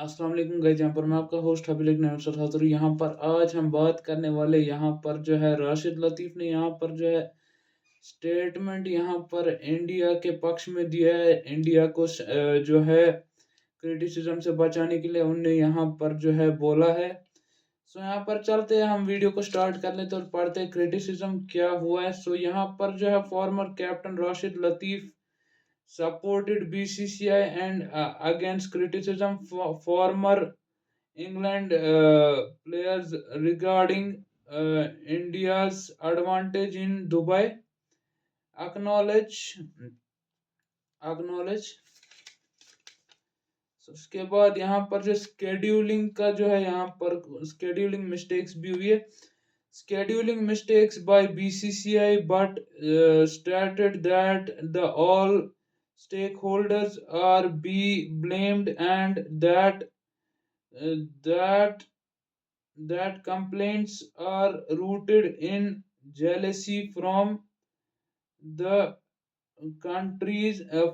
अस्सलाम वालेकुम गाइस, यहाँ पर मैं आपका होस्ट हबील नवाज हाज़िर हूँ। यहाँ पर आज हम बात करने वाले यहाँ पर जो है राशिद लतीफ़ ने यहाँ पर जो है स्टेटमेंट यहाँ पर इंडिया के पक्ष में दिया है। इंडिया को जो है क्रिटिसिज्म से बचाने के लिए उनने यहाँ पर जो है बोला है। सो यहाँ पर चलते हैं, हम वीडियो को स्टार्ट कर लेते हैं और पढ़ते हैं क्रिटिसिज्म क्या हुआ है। सो यहाँ पर जो है former captain Rashid Latif supported BCCI and against criticism for former England players regarding India's advantage in Dubai. Acknowledge. So, उसके बाद यहाँ पर जो स्केड्यूलिंग का जो है, यहाँ पर स्केड्यूलिंग मिस्टेक्स भी हुई है. Scheduling mistakes by BCCI, but stated that the all stakeholders are be blamed and uh, that that complaints are rooted in jealousy the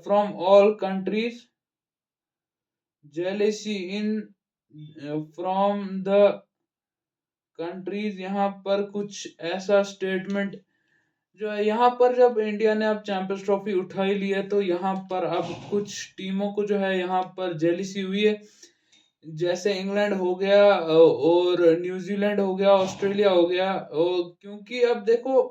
from all countries, jealousy in from the countries. यहाँ पर कुछ ऐसा statement जो है, यहाँ पर जब India ने अब चैंपियंस ट्रॉफी उठा ही ली है तो यहाँ पर अब कुछ टीमों को जो है यहाँ पर जेलिसी हुई है. जैसे इंग्लैंड हो गया और न्यूजीलैंड हो गया, ऑस्ट्रेलिया हो गया. और क्योंकि अब देखो,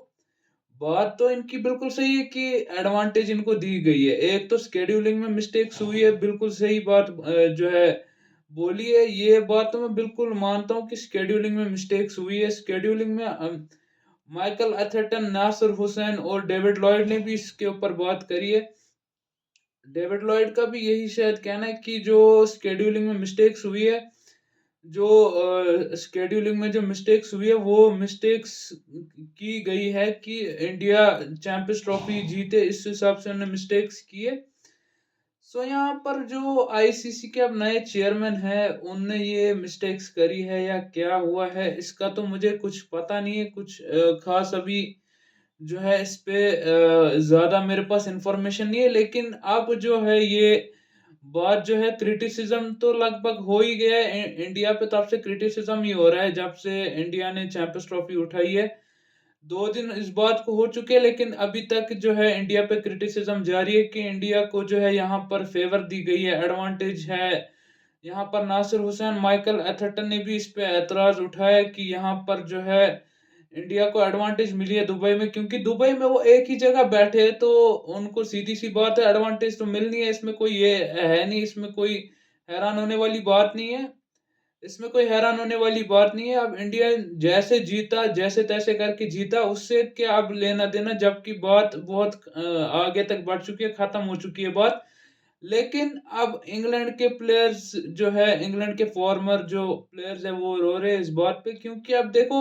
बात तो इनकी बिल्कुल सही है कि एडवांटेज इनको दी गई है. एक तो स्केड्यूलिंग में मिस्टेक्स हुई है, बिल्कुल सही बात जो है बोली है. ये बात तो मैं बिल्कुल मानता हूँ कि स्केड्यूलिंग में मिस्टेक्स हुई है. स्केड्यूलिंग में माइकल एथरटन, नासिर हुसैन और डेविड लॉयड ने भी इसके ऊपर बात करी है. डेविड लॉयड का भी यही शायद कहना है कि जो स्केड्यूलिंग में मिस्टेक्स हुई है, जो स्केड्यूलिंग में जो मिस्टेक्स हुई है वो मिस्टेक्स की गई है कि इंडिया चैंपियंस ट्रॉफी जीते, इस हिसाब से उन्होंने मिस्टेक्स की है. सो यहाँ पर जो आईसीसी के अब नए चेयरमैन है, उनने ये मिस्टेक्स करी है या क्या हुआ है इसका तो मुझे कुछ पता नहीं है. कुछ खास अभी जो है इस पे ज्यादा मेरे पास इंफॉर्मेशन नहीं है. लेकिन अब जो है ये बात जो है, क्रिटिसिज्म तो लगभग हो ही गया है. इंडिया पे तब से क्रिटिसिज्म ही हो रहा है जब से इंडिया ने चैंपियंस ट्रॉफी उठाई है. 2 दिन इस बात को हो चुके हैं, लेकिन अभी तक जो है इंडिया पे क्रिटिसिज्म जारी है कि इंडिया को जो है यहाँ पर फेवर दी गई है, एडवांटेज है. यहाँ पर नासिर हुसैन, माइकल एथरटन ने भी इस पे एतराज उठाया कि यहाँ पर जो है इंडिया को एडवांटेज मिली है दुबई में, क्योंकि दुबई में वो एक ही जगह बैठे हैं तो उनको सीधी सी बात है एडवांटेज तो मिलनी है. इसमें कोई ये है नहीं, इसमें कोई हैरान होने वाली बात नहीं है. इसमें कोई हैरान होने वाली बात नहीं है. अब इंडिया जैसे जीता, जैसे तैसे करके जीता, उससे क्या अब लेना देना, जबकि बात बहुत आगे तक बढ़ चुकी है, खत्म हो चुकी है बात. लेकिन अब इंग्लैंड के प्लेयर्स जो है, इंग्लैंड के फॉर्मर जो प्लेयर्स है वो रो रहे हैं इस बात पे, क्योंकि अब देखो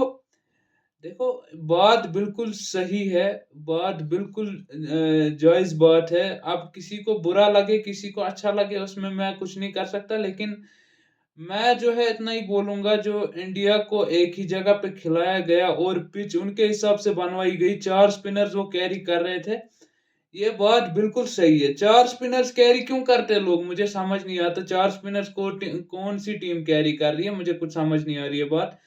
देखो बात बिल्कुल सही है, बात बिल्कुल जायज बात है. अब किसी को बुरा लगे, किसी को अच्छा लगे, उसमें मैं कुछ नहीं कर सकता. लेकिन मैं जो है इतना ही बोलूंगा, जो इंडिया को एक ही जगह पे खिलाया गया और पिच उनके हिसाब से बनवाई गई, 4 स्पिनर्स वो कैरी कर रहे थे, ये बात बिल्कुल सही है. 4 स्पिनर्स कैरी क्यों करते हैं लोग, मुझे समझ नहीं आता. 4 स्पिनर्स को कौन सी टीम कैरी कर रही है, मुझे कुछ समझ नहीं आ रही है बात.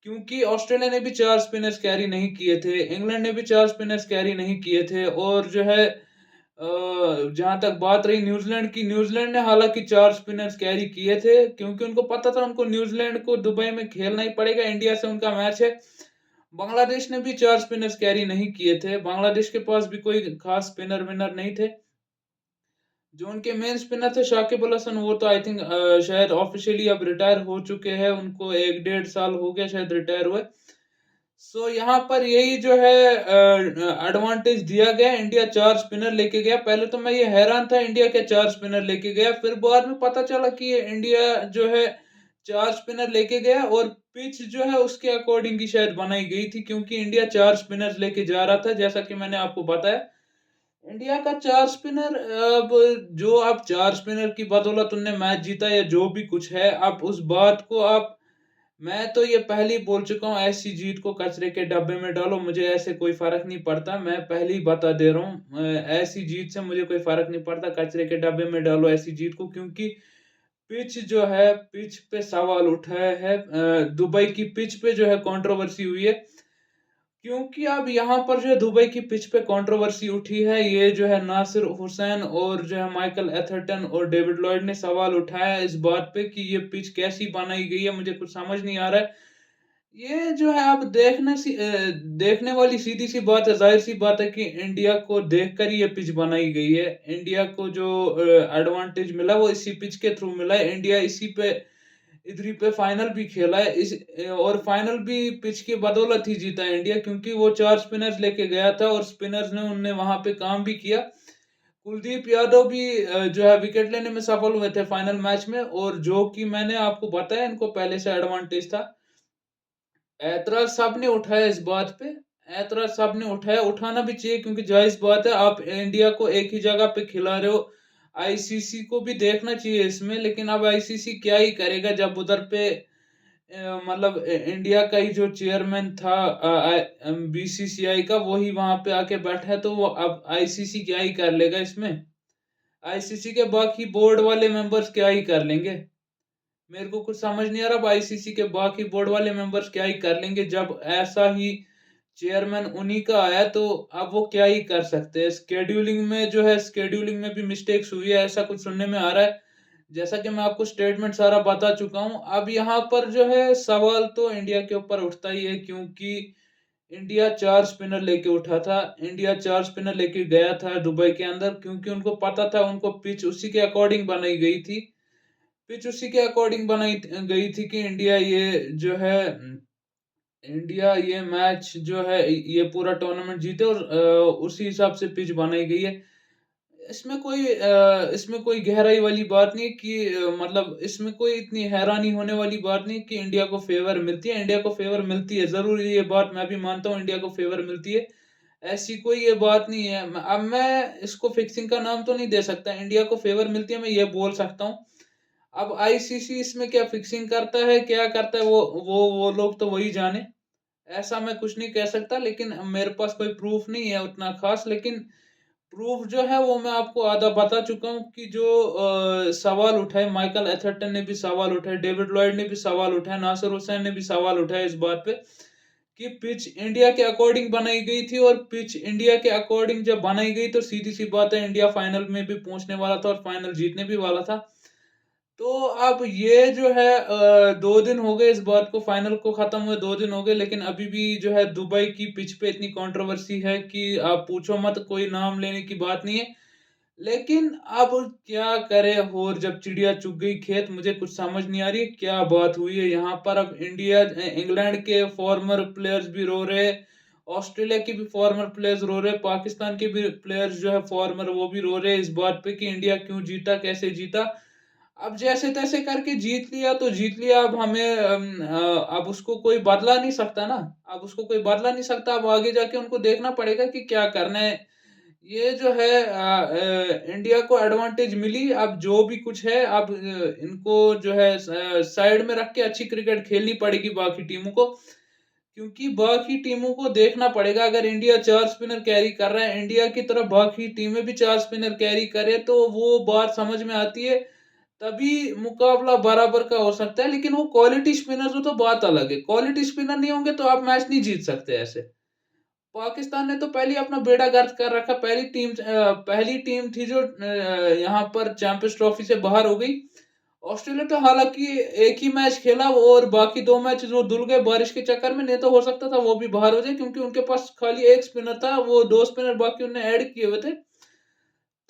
क्योंकि ऑस्ट्रेलिया ने भी 4 स्पिनर्स कैरी नहीं किए थे, इंग्लैंड ने भी 4 स्पिनर्स कैरी नहीं किए थे. और जो है जहां तक बात रही न्यूजीलैंड की, न्यूजीलैंड ने हालांकि 4 स्पिनर्स कैरी किए थे, क्योंकि उनको पता था उनको न्यूजीलैंड को दुबई में खेलना ही पड़ेगा, इंडिया से उनका मैच है. बांग्लादेश ने भी 4 स्पिनर्स कैरी नहीं किए थे, बांग्लादेश के पास भी कोई खास स्पिनर विनर नहीं थे. जो उनके मेन स्पिनर थे शाकिब अल हसन, वो तो आई थिंक शायद ऑफिशियली अब रिटायर हो चुके हैं, उनको 1-1.5 साल हो गया शायद रिटायर हुए. सो यहाँ पर यही जो है एडवांटेज दिया गया, इंडिया 4 स्पिनर लेके गया. पहले तो मैं ये हैरान था इंडिया के 4 स्पिनर लेके गया, फिर बाद में पता चला कि ये इंडिया जो है 4 स्पिनर लेके गया और पिच जो है उसके अकॉर्डिंग ही शायद बनाई गई थी, क्योंकि इंडिया 4 स्पिनर्स लेके जा रहा था. जैसा कि मैंने आपको बताया, इंडिया का 4 स्पिनर, अब जो आप 4 स्पिनर की बदौलत उनने मैच जीता या जो भी कुछ है, आप उस बात को आप, मैं तो ये पहले ही बोल चुका हूँ, ऐसी जीत को कचरे के डब्बे में डालो, मुझे ऐसे कोई फर्क नहीं पड़ता. मैं पहले ही बता दे रहा हूँ, ऐसी जीत से मुझे कोई फर्क नहीं पड़ता, कचरे के डब्बे में डालो ऐसी जीत को. क्योंकि पिच जो है, पिच पे सवाल उठाया है, दुबई की पिच पे जो है कंट्रोवर्सी हुई है, क्योंकि अब यहाँ पर जो है दुबई की पिच पे कंट्रोवर्सी उठी है, ये जो है नासिर हुसैन और जो है माइकल एथरटन और डेविड लॉयड ने सवाल उठाया है इस बात पे कि ये पिच कैसी बनाई गई है, मुझे कुछ समझ नहीं आ रहा है। ये जो है अब देखने वाली सीधी सी बात है, जाहिर सी बात है कि इंडिया को देखकर ही ये पिच बनाई गई है। इंडिया को जो एडवांटेज मिला वो इसी पिच के थ्रू मिला है। इंडिया इसी पे इधरी पे फाइनल भी खेला है और फाइनल भी पिच की बदौलत ही जीता है इंडिया, क्योंकि वो चार स्पिनर्स लेके गया था और स्पिनर्स ने उनने वहां पे काम भी किया। कुलदीप यादव भी जो है विकेट लेने में सफल हुए थे फाइनल मैच में, और जो कि मैंने आपको बताया इनको पहले से एडवांटेज था। ऐतराज सबने उठाया इस बात पे, ऐतराज सबने उठाया, उठाना भी चाहिए क्योंकि जायज बात है, आप इंडिया को एक ही जगह पे खिला रहे हो। आईसीसी को भी देखना चाहिए इसमें, लेकिन अब आईसीसी क्या ही करेगा जब उधर पे मतलब इंडिया का ही जो चेयरमैन था बीसीसीआई का, वही वहां पे आके बैठा है, तो वो अब आईसीसी क्या ही कर लेगा इसमें। आईसीसी के बाकी बोर्ड वाले मेंबर्स क्या ही कर लेंगे। मेरे को कुछ समझ नहीं आ रहा अब आईसीसी के बाकी बोर्ड वाले मेंबर्स क्या ही कर लेंगे, जब ऐसा ही चेयरमैन उन्हीं का आया, तो अब वो क्या ही कर सकते हैं। स्केड्यूलिंग में जो है, स्केड्यूलिंग में भी मिस्टेक्स हुई है, ऐसा कुछ सुनने में आ रहा है। जैसा कि मैं आपको स्टेटमेंट सारा बता चुका हूँ, अब यहाँ पर जो है सवाल तो इंडिया के ऊपर उठता ही है, क्योंकि इंडिया चार स्पिनर लेके उठा था, इंडिया चार स्पिनर लेके गया था दुबई के अंदर, क्योंकि उनको पता था, उनको पिच उसी के अकॉर्डिंग बनाई गई थी। पिच उसी के अकॉर्डिंग बनाई गई थी कि इंडिया ये जो है, इंडिया ये मैच जो है, ये पूरा टूर्नामेंट जीते, और उसी हिसाब से पिच बनाई गई है। इसमें कोई गहराई वाली बात नहीं कि मतलब इसमें कोई इतनी हैरानी होने वाली बात नहीं कि इंडिया को फेवर मिलती है। इंडिया को फेवर मिलती है जरूर, ये बात मैं भी मानता हूँ, इंडिया को फेवर मिलती है। ऐसी कोई ये बात नहीं है। अब मैं इसको फिक्सिंग का नाम तो नहीं दे सकता, इंडिया को फेवर मिलती है मैं ये बोल सकता हूँ। अब आईसीसी इसमें क्या फिक्सिंग करता है, क्या करता है, वो लोग तो वही जाने। ऐसा मैं कुछ नहीं कह सकता, लेकिन मेरे पास कोई प्रूफ नहीं है उतना खास, लेकिन प्रूफ जो है वो मैं आपको आधा बता चुका हूँ कि जो सवाल उठाए, माइकल एथरटन ने भी सवाल उठाए, डेविड लॉयड ने भी सवाल उठाए, नासिर हुसैन ने भी सवाल उठाए इस बात पे कि पिच इंडिया के अकॉर्डिंग बनाई गई थी, और पिच इंडिया के अकॉर्डिंग जब बनाई गई तो सीधी सी बात है, इंडिया फाइनल में भी पहुंचने वाला था और फाइनल जीतने भी वाला था। तो अब ये जो है 2 दिन हो गए इस बात को, फाइनल को खत्म हुए 2 दिन हो गए, लेकिन अभी भी जो है दुबई की पिच पे इतनी कंट्रोवर्सी है कि आप पूछो मत, कोई नाम लेने की बात नहीं है। लेकिन अब क्या करे, और जब चिड़िया चुग गई खेत, मुझे कुछ समझ नहीं आ रही है क्या बात हुई है यहाँ पर। अब इंग्लैंड के फॉर्मर प्लेयर्स भी रो रहे, ऑस्ट्रेलिया के भी फॉर्मर प्लेयर्स रो रहे, पाकिस्तान के भी प्लेयर्स जो है फॉर्मर, वो भी रो रहे इस बात पे कि इंडिया क्यों जीता, कैसे जीता। अब जैसे तैसे करके जीत लिया तो जीत लिया, अब हमें अब उसको कोई बदला नहीं सकता ना। अब उसको कोई बदला नहीं सकता, अब आगे जाके उनको देखना पड़ेगा कि क्या करना है। ये जो है इंडिया को एडवांटेज मिली, अब जो भी कुछ है, अब इनको जो है साइड में रख के अच्छी क्रिकेट खेलनी पड़ेगी बाकी टीमों को, क्योंकि बाकी टीमों को देखना पड़ेगा। अगर इंडिया चार स्पिनर कैरी कर रहा है, इंडिया की तरफ बाकी टीमें भी चार स्पिनर कैरी करे, तो वो बात समझ में आती है, तभी मुकाबला बराबर का हो सकता है। लेकिन वो क्वालिटी स्पिनर हो तो बात अलग है, क्वालिटी स्पिनर नहीं होंगे तो आप मैच नहीं जीत सकते ऐसे। पाकिस्तान ने तो पहले ही अपना बेड़ा गर्क कर रखा, पहली टीम थी जो यहाँ पर चैंपियंस ट्रॉफी से बाहर हो गई। ऑस्ट्रेलिया तो हालांकि एक ही मैच खेला, और बाकी 2 मैच जो धुल गए बारिश के चक्कर में, नहीं तो हो सकता था वो भी बाहर हो जाए, क्योंकि उनके पास खाली एक स्पिनर था, वो 2 स्पिनर बाकी उन्होंने ऐड किए हुए थे।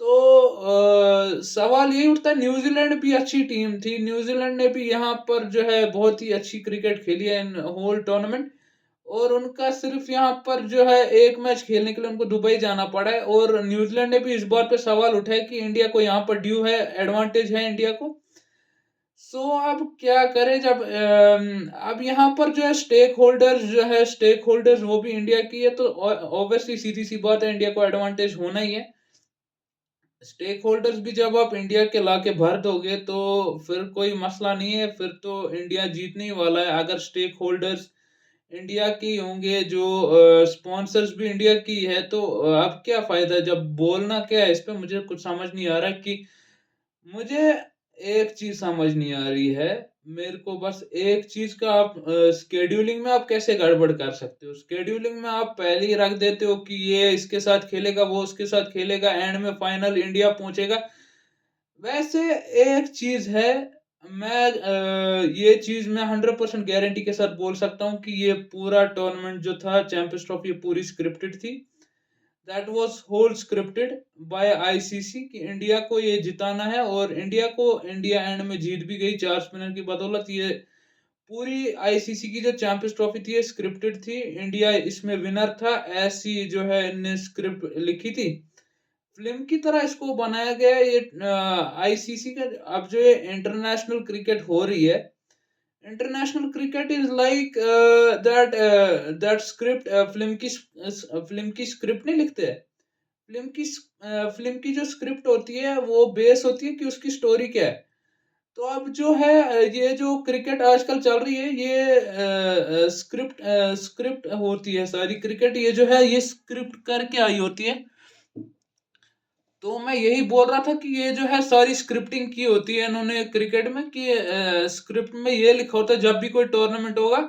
तो सवाल यही उठता है, न्यूजीलैंड भी अच्छी टीम थी, न्यूजीलैंड ने भी यहाँ पर जो है बहुत ही अच्छी क्रिकेट खेली है इन होल टूर्नामेंट, और उनका सिर्फ यहाँ पर जो है एक मैच खेलने के लिए उनको दुबई जाना पड़ा है, और न्यूजीलैंड ने भी इस बात पे सवाल उठाया कि इंडिया को यहाँ पर ड्यू है, एडवांटेज है इंडिया को। सो अब क्या करें, जब अब यहाँ पर जो है स्टेक होल्डर्स वो भी इंडिया की है, तो ऑब्वियसली सीधी सी बात है, इंडिया को एडवांटेज होना ही है। स्टेक होल्डर्स भी जब आप इंडिया के लाके भर दोगे तो फिर कोई मसला नहीं है, फिर तो इंडिया जीतने ही वाला है। अगर स्टेक होल्डर्स इंडिया की होंगे, जो स्पॉन्सर्स भी इंडिया की है, तो अब क्या फायदा, जब बोलना क्या है इस पे, मुझे कुछ समझ नहीं आ रहा कि मुझे एक चीज समझ नहीं आ रही है मेरे को, बस एक चीज का, आप स्केड्यूलिंग में आप कैसे गड़बड़ कर सकते हो? स्केड्यूलिंग में आप पहले ही रख देते हो कि ये इसके साथ खेलेगा, वो उसके साथ खेलेगा, एंड में फाइनल इंडिया पहुंचेगा। वैसे एक चीज है, ये चीज मैं 100% गारंटी के साथ बोल सकता हूँ कि ये पूरा टूर्नामेंट जो था चैंपियंस ट्रॉफी, पूरी स्क्रिप्टेड थी। That was whole scripted by ICC कि इंडिया को ये जिताना है, और इंडिया एंड में जीत भी गई 4 स्पिनर की बदौलत। ये पूरी आईसीसी की जो चैंपियंस ट्रॉफी थी ये स्क्रिप्टेड थी, इंडिया इसमें विनर था, ऐसी जो है इनने स्क्रिप्ट लिखी थी। फिल्म की तरह इसको बनाया गया है ये आईसीसी का। अब जो ये इंटरनेशनल क्रिकेट हो रही है, international cricket is like that script, film की स्क्रिप्ट नहीं लिखते हैं। फिल्म की जो स्क्रिप्ट होती है वो बेस होती है कि उसकी स्टोरी क्या है। तो अब जो है ये जो क्रिकेट आजकल चल रही है, ये स्क्रिप्ट होती है सारी क्रिकेट, ये जो है ये स्क्रिप्ट करके आई होती है। तो मैं यही बोल रहा था कि ये जो है सारी स्क्रिप्टिंग की होती है इन्होंने क्रिकेट में, कि स्क्रिप्ट में ये लिखा होता है जब भी कोई टूर्नामेंट होगा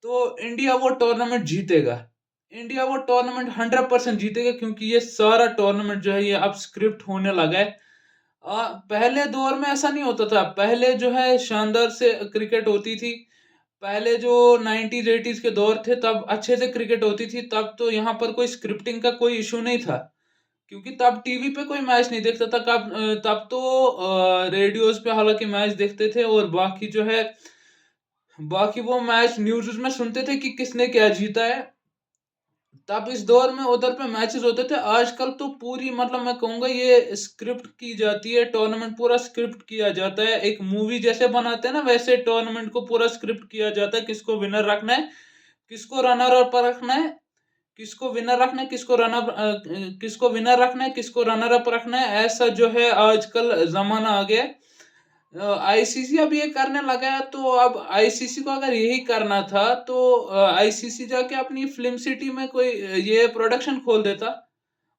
तो इंडिया वो टूर्नामेंट जीतेगा। इंडिया वो टूर्नामेंट 100% जीतेगा, क्योंकि ये सारा टूर्नामेंट जो है ये अब स्क्रिप्ट होने लगा है। पहले दौर में ऐसा नहीं होता था, पहले जो है शानदार से क्रिकेट होती थी। पहले जो 90s 80s के दौर थे तब अच्छे से क्रिकेट होती थी, तब तो यहाँ पर कोई स्क्रिप्टिंग का कोई इशू नहीं था, क्योंकि तब टीवी पे कोई मैच नहीं देखता था। तब तो रेडियोज पे हालांकि मैच देखते थे, और बाकी वो मैच न्यूज में सुनते थे कि किसने क्या जीता है। तब इस दौर में उधर पे मैचेस होते थे। आजकल तो पूरी, मतलब मैं कहूंगा ये स्क्रिप्ट की जाती है, टूर्नामेंट पूरा स्क्रिप्ट किया जाता है, एक मूवी जैसे बनाते हैं ना वैसे टूर्नामेंट को पूरा स्क्रिप्ट किया जाता है। किसको विनर रखना है, किसको रनर अप रखना है, किसको विनर रखना है, किसको विनर रखना है, किसको रनर अप रखना है, ऐसा जो है आजकल जमाना आ गया। आईसीसी अब ये करने लगा है, तो अब आईसीसी को अगर यही करना था तो आईसीसी जाके अपनी फिल्म सिटी में कोई ये प्रोडक्शन खोल देता,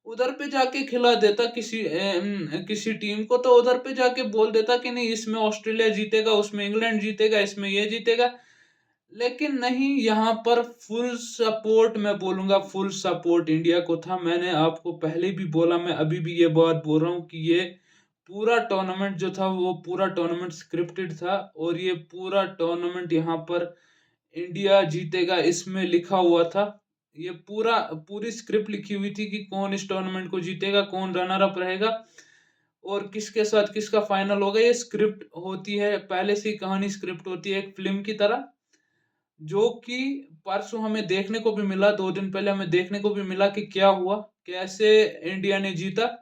उधर पे जाके खिला देता किसी टीम को, तो उधर पे जाके बोल देता कि नहीं इसमें ऑस्ट्रेलिया जीतेगा, उसमें इंग्लैंड जीतेगा, इसमें ये जीतेगा। लेकिन नहीं, यहाँ पर फुल सपोर्ट, मैं बोलूंगा फुल सपोर्ट इंडिया को था। मैंने आपको पहले भी बोला, मैं अभी भी ये बात बोल रहा हूँ कि ये पूरा टूर्नामेंट जो था वो पूरा टूर्नामेंट स्क्रिप्टेड था, और ये पूरा टूर्नामेंट यहाँ पर इंडिया जीतेगा इसमें लिखा हुआ था। ये पूरी स्क्रिप्ट लिखी हुई थी कि कौन इस टूर्नामेंट को जीतेगा, कौन रनर अप रहेगा, और किसके साथ किसका फाइनल होगा। ये स्क्रिप्ट होती है पहले से ही, कहानी स्क्रिप्ट होती है एक फिल्म की तरह, जो कि परसों हमें देखने को भी मिला, 2 दिन पहले हमें देखने को भी मिला कि क्या हुआ, कैसे इंडिया ने जीता।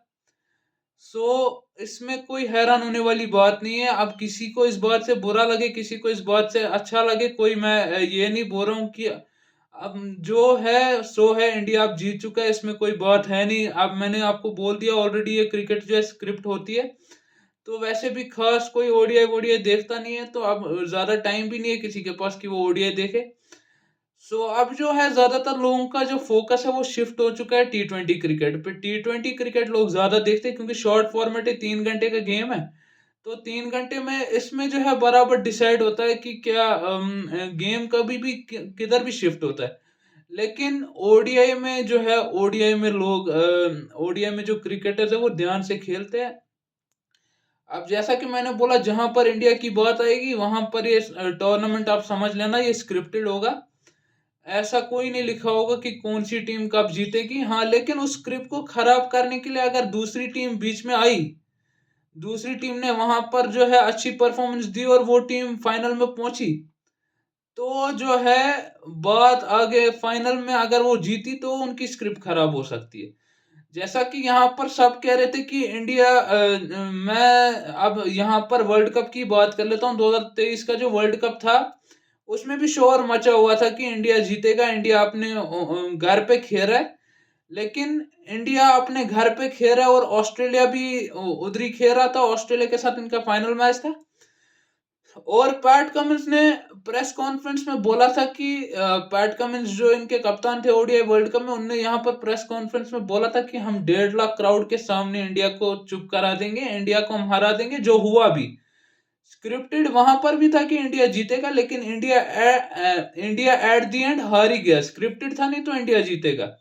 सो इसमें कोई हैरान होने वाली बात नहीं है। अब किसी को इस बात से बुरा लगे, किसी को इस बात से अच्छा लगे, कोई, मैं ये नहीं बोल रहा हूँ कि अब जो है सो है, इंडिया अब जीत चुका है, इसमें कोई बात है नहीं। अब मैंने आपको बोल दिया ऑलरेडी, ये क्रिकेट जो है स्क्रिप्ट होती है। तो वैसे भी खास कोई ओडीआई वोडीआई देखता नहीं है, तो अब ज्यादा टाइम भी नहीं है किसी के पास कि वो ओडीआई देखे। सो अब जो है ज्यादातर लोगों का जो फोकस है वो शिफ्ट हो चुका है T20 क्रिकेट पे। T20 क्रिकेट लोग ज्यादा देखते हैं, क्योंकि शॉर्ट फॉर्मेट है, 3 घंटे का गेम है। तो 3 घंटे में इसमें जो है बराबर डिसाइड होता है कि क्या गेम कभी भी किधर भी शिफ्ट होता है। लेकिन ओडीआई में जो है, ओडीआई में जो क्रिकेटर्स है वो ध्यान से खेलते हैं। अब जैसा कि मैंने बोला, जहां पर इंडिया की बात आएगी वहां पर ये टूर्नामेंट आप समझ लेना ये स्क्रिप्टेड होगा। ऐसा कोई नहीं लिखा होगा कि कौन सी टीम कब जीतेगी। हाँ, लेकिन उस स्क्रिप्ट को खराब करने के लिए अगर दूसरी टीम बीच में आई, दूसरी टीम ने वहां पर जो है अच्छी परफॉर्मेंस दी और वो टीम फाइनल में पहुंची, तो जो है बात आगे फाइनल में अगर वो जीती तो उनकी स्क्रिप्ट खराब हो सकती है। जैसा कि यहाँ पर सब कह रहे थे कि इंडिया, मैं अब यहाँ पर वर्ल्ड कप की बात कर लेता हूँ। 2023 का जो वर्ल्ड कप था उसमें भी शोर मचा हुआ था कि इंडिया जीतेगा, इंडिया अपने घर पे खेल रहा है। लेकिन इंडिया अपने घर पे खेल रहा है और ऑस्ट्रेलिया भी उधर ही खेल रहा था, ऑस्ट्रेलिया के साथ इनका फाइनल मैच था। और पैट कमिंस ने प्रेस कॉन्फ्रेंस में बोला था कि पैट कमिंस जो इनके कप्तान थे ओडीआई वर्ल्ड कप में, उनने यहाँ पर प्रेस कॉन्फ्रेंस में बोला था कि हम 1.5 लाख क्राउड के सामने इंडिया को चुप करा देंगे, इंडिया को हम हरा देंगे, जो हुआ भी। स्क्रिप्टेड वहां पर भी था कि इंडिया जीतेगा, लेकिन इंडिया एट द एंड हार ही गया। स्क्रिप्टेड था नहीं तो इंडिया जीतेगा,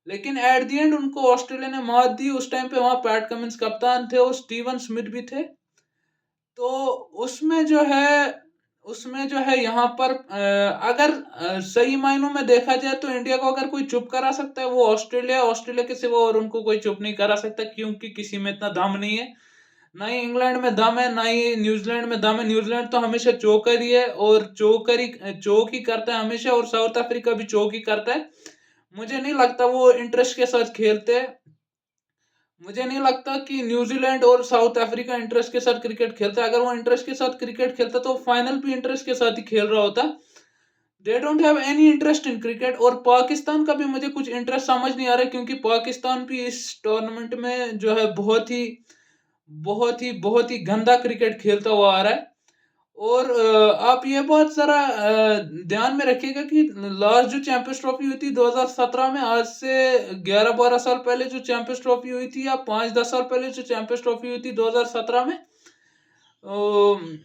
लेकिन एट द एंड उनको ऑस्ट्रेलिया ने मात दी। उस टाइम पे वहां पैट कमिंस कप्तान थे और स्टीवन स्मिथ भी थे। तो उसमें जो है उसमें जो है यहाँ पर अगर सही मायनों में देखा जाए तो इंडिया को अगर कोई चुप करा सकता है वो ऑस्ट्रेलिया के सिवा और उनको कोई चुप नहीं करा सकता, क्योंकि किसी में इतना दम नहीं है। ना ही इंग्लैंड में दम है, ना ही न्यूजीलैंड में दम है। न्यूजीलैंड तो हमेशा चोकर ही है और चोक ही करता है हमेशा, और साउथ अफ्रीका भी चोक ही करता है। मुझे नहीं लगता वो इंटरेस्ट के साथ खेलते हैं। मुझे नहीं लगता कि न्यूजीलैंड और साउथ अफ्रीका इंटरेस्ट के साथ क्रिकेट खेलता है। अगर वो इंटरेस्ट के साथ क्रिकेट खेलता तो फाइनल भी इंटरेस्ट के साथ ही खेल रहा होता। They don't have any interest in cricket. और पाकिस्तान का भी मुझे कुछ इंटरेस्ट समझ नहीं आ रहा है, क्योंकि पाकिस्तान भी इस टूर्नामेंट में जो है बहुत ही गंदा क्रिकेट खेलता हुआ आ रहा है। और आप ये बात जरा ध्यान में रखिएगा कि लास्ट जो चैंपियंस ट्रॉफी हुई थी 2017 में, आज से 11-12 साल पहले जो चैंपियंस ट्रॉफी हुई थी, या 5-10 साल पहले जो चैंपियंस ट्रॉफी हुई थी 2017 में, अम,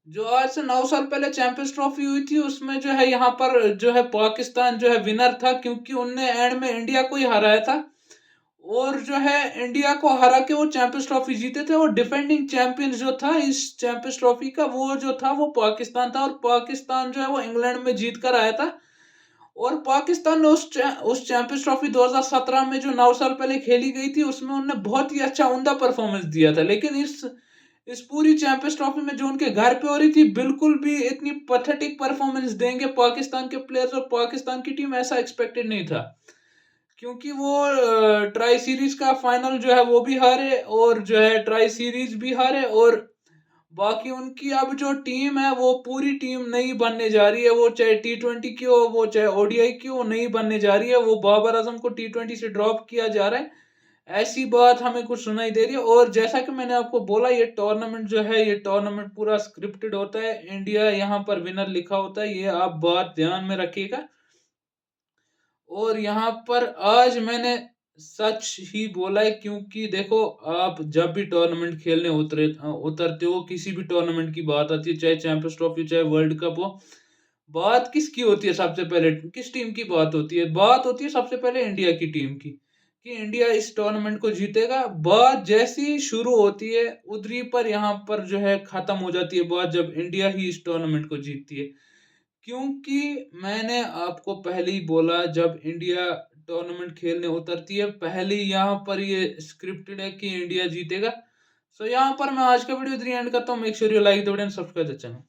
जो आज से 9 साल पहले चैंपियंस ट्रॉफी हुई थी, उसमें जो है यहाँ पर जो है पाकिस्तान जो है विनर था, क्योंकि उनने एंड में इंडिया को ही हराया था। और जो है इंडिया को हरा के वो चैंपियंस ट्रॉफी जीते थे। और डिफेंडिंग चैंपियन जो था इस चैंपियंस ट्रॉफी का, वो जो था वो पाकिस्तान था। और पाकिस्तान जो है वो इंग्लैंड में जीत कर आया था। और पाकिस्तान ने उस चैंपियंस ट्रॉफी 2017 में जो 9 साल पहले खेली गई थी, उसमें उन्होंने बहुत ही अच्छा उम्दा परफॉर्मेंस दिया था। लेकिन इस पूरी चैंपियंस ट्रॉफी में जो उनके घर पे हो रही थी, बिल्कुल भी इतनी पैथेटिक परफॉर्मेंस देंगे पाकिस्तान के प्लेयर्स और पाकिस्तान की टीम, ऐसा एक्सपेक्टेड नहीं था। क्योंकि वो ट्राई सीरीज का फाइनल जो है वो भी हारे, और जो है ट्राई सीरीज भी हारे। और बाकी उनकी अब जो टीम है वो पूरी टीम नहीं बनने जा रही है। वो चाहे T20 की हो, वो चाहे ओडीआई की हो, नहीं बनने जा रही है। वो बाबर आजम को T20 से ड्रॉप किया जा रहा है, ऐसी बात हमें कुछ सुनाई दे रही है। और जैसा कि मैंने आपको बोला, ये टूर्नामेंट पूरा स्क्रिप्टेड होता है। इंडिया यहाँ पर विनर लिखा होता है, ये आप बात ध्यान में रखिएगा। और यहाँ पर आज मैंने सच ही बोला है, क्योंकि देखो, आप जब भी टूर्नामेंट खेलने उतरते हो, किसी भी टूर्नामेंट की बात आती है, चाहे चैंपियंस ट्रॉफी चाहे वर्ल्ड कप हो, बात किसकी होती है सबसे पहले? किस टीम की बात होती है? बात होती है सबसे पहले इंडिया की टीम की, कि इंडिया इस टूर्नामेंट को जीतेगा। बात जैसी शुरू होती है उधरी पर यहाँ पर जो है खत्म हो जाती है बात, जब इंडिया ही इस टूर्नामेंट को जीतती है। क्योंकि मैंने आपको पहले ही बोला, जब इंडिया टूर्नामेंट खेलने उतरती है, पहले ही यहाँ पर ये स्क्रिप्टेड है कि इंडिया जीतेगा। सो यहाँ पर मैं आज का वीडियो इधर एंड करता हूँ। Make sure you like the video and subscribe the channel.